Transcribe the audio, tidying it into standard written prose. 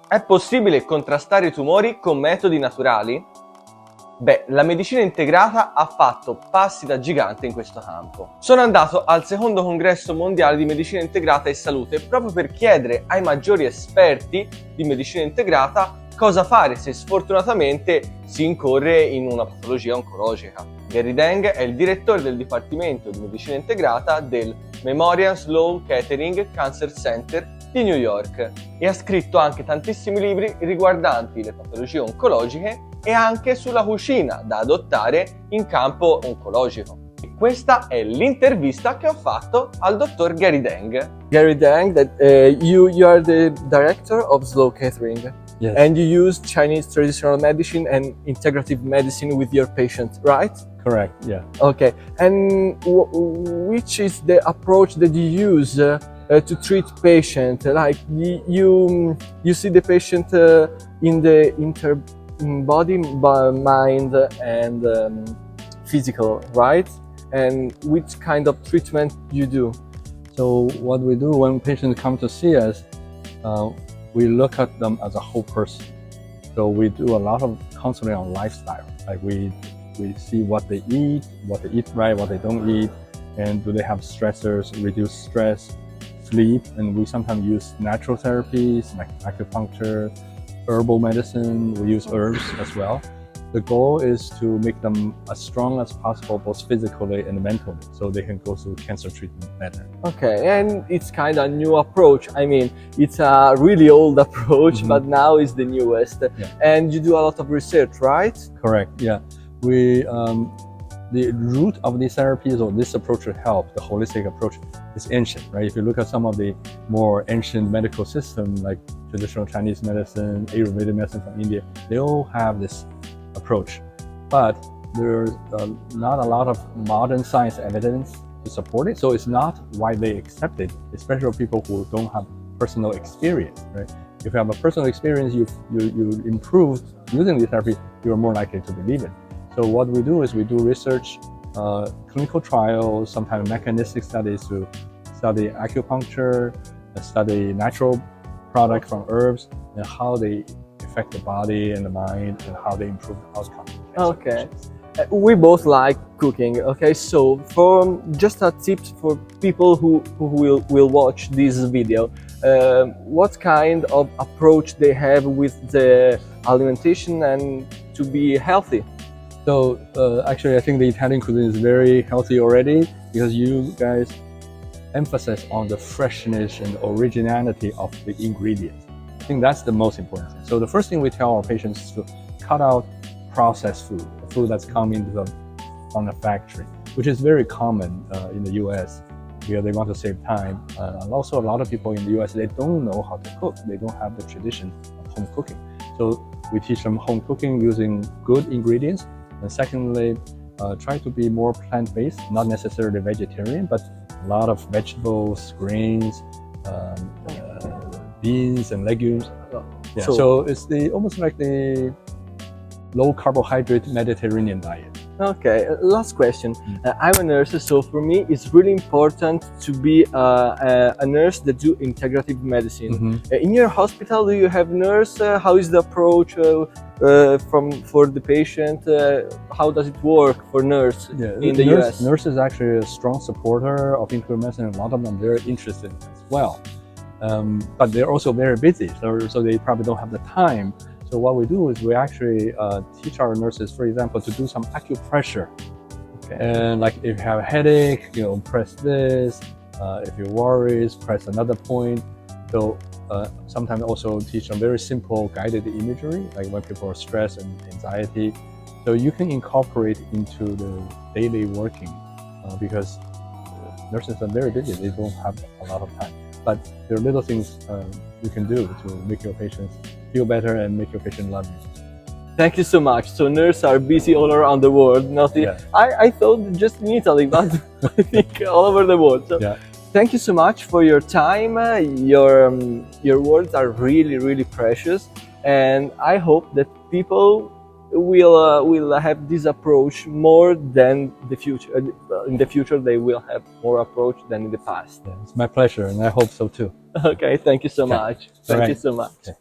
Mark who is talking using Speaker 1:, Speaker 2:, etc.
Speaker 1: È possibile contrastare i tumori con metodi naturali? Beh, la medicina integrata ha fatto passi da gigante in questo campo. Sono andato al secondo congresso mondiale di medicina integrata e salute proprio per chiedere ai maggiori esperti di medicina integrata cosa fare se sfortunatamente si incorre in una patologia oncologica. Deng è il direttore del Dipartimento di Medicina Integrata del Memorial Sloane Kettering Cancer Center di New York e ha scritto anche tantissimi libri riguardanti le patologie oncologiche e anche sulla cucina da adottare in campo oncologico. E questa è l'intervista che ho fatto al dottor Gary Deng. Gary Deng, you are the director of Sloane Kettering.
Speaker 2: Yes.
Speaker 1: And you use Chinese traditional medicine and integrative medicine with your patients, right?
Speaker 2: Correct, yeah.
Speaker 1: Okay, and which is the approach that you use to treat patient? Like you see the patient in the body, mind, and physical, right? And which kind of treatment you do?
Speaker 2: So what we do when patients come to see us, we look at them as a whole person. So we do a lot of counseling on lifestyle. Like we see what they eat right, what they don't eat, and do they have stressors, reduce stress, sleep, and we sometimes use natural therapies like acupuncture, herbal medicine, we use herbs as well. The goal is to make them as strong as possible, both physically and mentally, so they can go through cancer treatment better.
Speaker 1: Okay, and it's kind of a new approach. I mean, it's a really old approach, but now it's the newest.
Speaker 2: Yeah.
Speaker 1: And you do a lot of research, right?
Speaker 2: Correct, yeah. We, the root of these therapies or this approach to help, the holistic approach, is ancient, right? If you look at some of the more ancient medical systems, like traditional Chinese medicine, Ayurvedic medicine from India, they all have this approach, but there's not a lot of modern science evidence to support it, so it's not widely accepted, especially for people who don't have personal experience, right? If you have a personal experience, you improve using the therapy, you are more likely to believe it. So what we do is we do research, clinical trials, sometimes mechanistic studies to study acupuncture, study natural products from herbs, and how they affect the body and the mind and how they improve the outcome.
Speaker 1: Okay. We both like cooking. Okay, so for just a tip for people who will watch this video, what kind of approach they have with the alimentation and to be healthy?
Speaker 2: So actually, I think the Italian cuisine is very healthy already because you guys emphasize on the freshness and originality of the ingredients. I think that's the most important thing. So the first thing we tell our patients is to cut out processed food, the food that's coming from the factory, which is very common in the US because they want to save time. And also a lot of people in the US, they don't know how to cook. They don't have the tradition of home cooking. So we teach them home cooking using good ingredients. And secondly, try to be more plant-based, not necessarily vegetarian, but a lot of vegetables, grains, beans and legumes. Yeah, so it's almost like the low carbohydrate Mediterranean diet.
Speaker 1: Okay, last question. I'm a nurse, so for me it's really important to be a nurse that do integrative medicine. In your hospital, do you have nurse? How is the approach for the patient? How does it work for nurse in the US?
Speaker 2: Nurse is actually a strong supporter of integrative medicine. A lot of them are very interested as well. But they're also very busy, so they probably don't have the time. So what we do is we actually teach our nurses, for example, to do some acupressure. Okay. And like if you have a headache, press this. If you're worried, press another point. So sometimes also teach them very simple guided imagery, like when people are stressed and anxiety. So you can incorporate into the daily working because nurses are very busy. They don't have a lot of time. But there are little things you can do to make your patients feel better and make your patient love you.
Speaker 1: Thank you so much. So nurses are busy all around the world. I thought just in Italy, but I think all over the world. So thank you so much for your time. Your words are really, really precious, and I hope that people will have this approach more than the future. In the future, they will have more approach than in the past.
Speaker 2: Yeah, it's my pleasure, and I hope so too.
Speaker 1: Okay, thank you so much. Thank you so much.
Speaker 2: Okay.